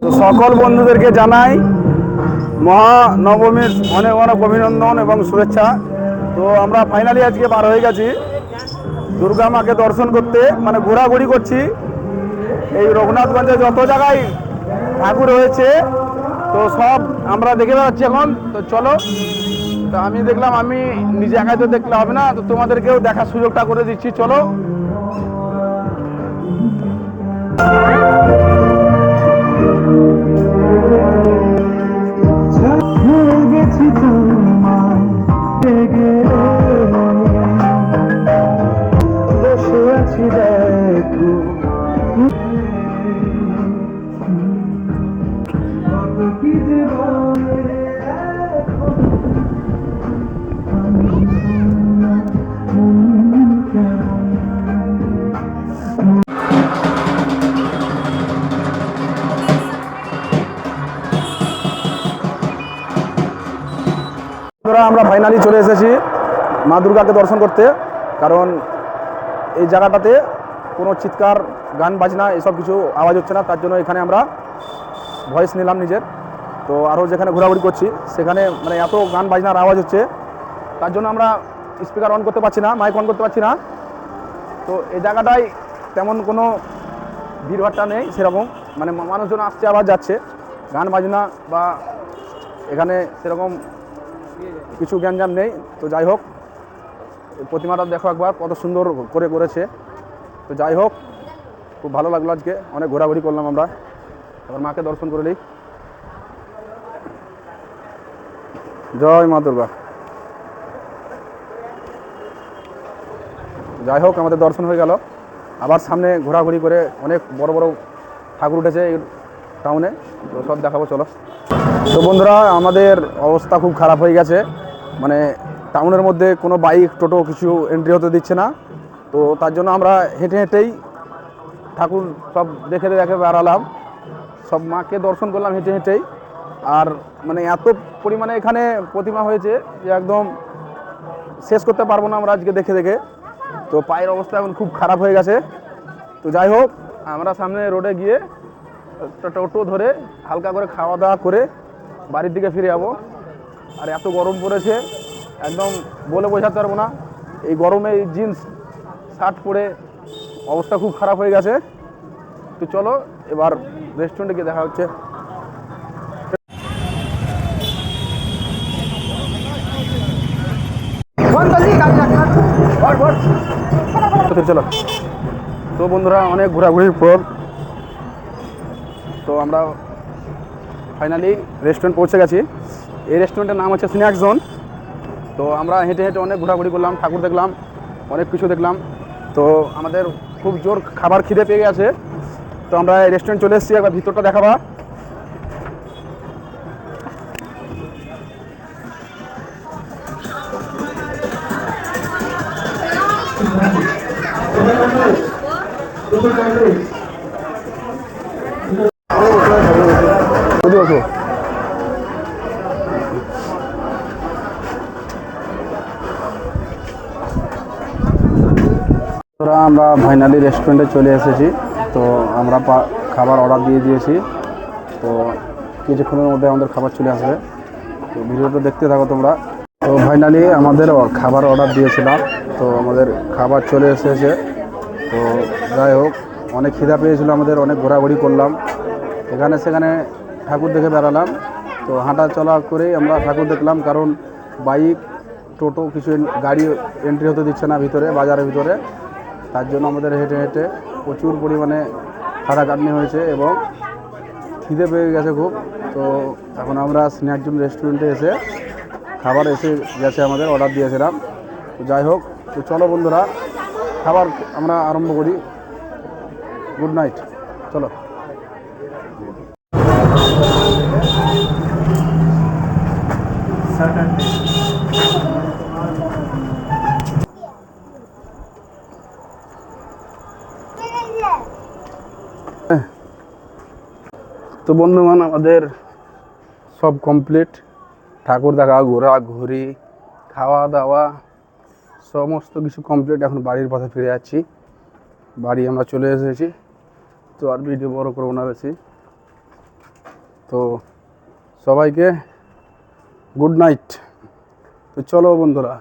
তো সকল বন্ধুদেরকে জানাই মহানবমীর অনেক অনেক অভিনন্দন এবং শুভেচ্ছা। তো আমরা ফাইনালি আজকে বার হয়ে গেছি দুর্গা মাকে দর্শন করতে, মানে ঘোরাঘুরি করছি এই রঘুনাথগঞ্জে যত জায়গায় ঠাকুর হয়েছে, তো সব আমরা দেখে বেড়াচ্ছি এখন। তো চলো, তো আমি দেখলাম আমি নিজে একাই তো দেখলে হবে না, তো তোমাদেরকেও দেখার সুযোগটা করে দিচ্ছি, চলো। আমরা ফাইনালি চলে এসেছি মা দুর্গাকে দর্শন করতে, কারণ এই জায়গাটাতে কোনো চিৎকার গান বাজনা এসব কিছু আওয়াজ হচ্ছে না, তার জন্য এখানে আমরা ভয়েস নিলাম নিজের। তো আরও যেখানে ঘোরাঘুরি করছি সেখানে মানে এত গান বাজনার আওয়াজ হচ্ছে, তার জন্য আমরা স্পিকার অন করতে পারছি না, মাইক অন করতে পারছি না। তো এই জায়গাটায় তেমন কোনো ভিড়ভাট্টা নেই সেরকম, মানে মানুষজন আসছে আবার যাচ্ছে, গান বাজনা বা এখানে সেরকম কিছু জ্ঞানজাম নেই। তো যাই হোক, প্রতিমাটা দেখো একবার কত সুন্দর করে করেছে। তো যাই হোক, খুব ভালো লাগলো, আজকে অনেক ঘোরাঘুরি করলাম আমরা। এবার মাকে দর্শন করে নিই। জয় মা দুর্গা। যাই হোক, আমাদের দর্শন হয়ে গেল। আবার সামনে ঘোরাঘুরি করে অনেক বড় বড় ঠাকুর উঠেছে এই টাউনে, তো সব দেখাবো, চলো। তো বন্ধুরা, আমাদের অবস্থা খুব খারাপ হয়ে গেছে, মানে টাউনের মধ্যে কোনো বাইক টোটো কিছু এন্ট্রি হতে দিচ্ছে না। তো তার জন্য আমরা হেঁটে হেঁটেই ঠাকুর সব দেখে দেখে বেড়ালাম, সব মাকে দর্শন করলাম হেঁটে হেঁটেই। আর মানে এত পরিমাণে এখানে প্রতিমা হয়েছে যে একদম শেষ করতে পারবো না আমরা আজকে দেখে দেখে। তো পায়ের অবস্থা এখন খুব খারাপ হয়ে গেছে। তো যাই হোক, আমরা সামনে রোডে গিয়ে একটা টোটো ধরে হালকা করে খাওয়া দাওয়া করে বাড়ির দিকে ফিরে যাবো। আর এত গরম পড়েছে, একদম বলে বোঝাতে পারবো না। এই গরমে এই জিন্স শার্ট পরে অবস্থা খুব খারাপ হয়ে গেছে। তো চলো এবার রেস্টুরেন্টে গিয়ে দেখা হচ্ছে। চলো। তো বন্ধুরা, অনেক ঘোরাঘুরির পর তো আমরা ফাইনালি রেস্টুরেন্ট পৌঁছে গেছি। এই রেস্টুরেন্টের নাম হচ্ছে স্ন্যাক্স জোন। তো আমরা হেঁটে হেঁটে অনেক ঘোরাঘুরি করলাম, ঠাকুর দেখলাম, অনেক কিছু দেখলাম। তো আমাদের খুব জোর খাবার খিদে পেয়ে গেছে। তো আমরা এই রেস্টুরেন্ট চলে এসেছি, একবার ভিতরটা দেখাবা। আমরা ফাইনালি রেস্টুরেন্টে চলে এসেছি। তো আমরা খাবার অর্ডার দিয়ে দিয়েছি। তো কিছুক্ষণের মধ্যে আমাদের খাবার চলে আসবে, তো ভিডিওটা দেখতে থাকো তোমরা। তো ফাইনালি আমাদের খাবার অর্ডার দিয়েছিলাম, তো আমাদের খাবার চলে এসেছে। তো যাই হোক, অনেক খিদা পেয়েছিল আমাদের, অনেক ঘোরাঘুরি করলাম, এখানে সেখানে ঠাকুর দেখে বেড়ালাম। তো হাঁটা চলা করেই আমরা ঠাকুর দেখলাম, কারণ বাইক টোটো কিছু গাড়ি এন্ট্রি হতে দিচ্ছে না ভিতরে, বাজারের ভিতরে। তার জন্য আমাদের হেঁটে হেঁটে প্রচুর পরিমাণে খাটাখাটনি হয়েছে এবং খিদে পেয়ে গেছে খুব। তো এখন আমরা স্ন্যাক্স জোন রেস্টুরেন্টে এসে খাবার এসে গেছে, আমাদের অর্ডার দিয়েছিলাম। তো যাই হোক, তো চলো বন্ধুরা, খাবার আমরা আরম্ভ করি। গুড নাইট, চলো। তো বন্ধুগণ, আমাদের সব কমপ্লিট, ঠাকুর দেখা, ঘোরাঘুরি, খাওয়া দাওয়া সমস্ত কিছু কমপ্লিট। এখন বাড়ির পথে ফিরে যাচ্ছি, বাড়ি আমরা চলে এসেছি। তো আর ভিডিও বড় করবো না বেশি। তো সবাইকে গুড নাইট। তো চলো বন্ধুরা।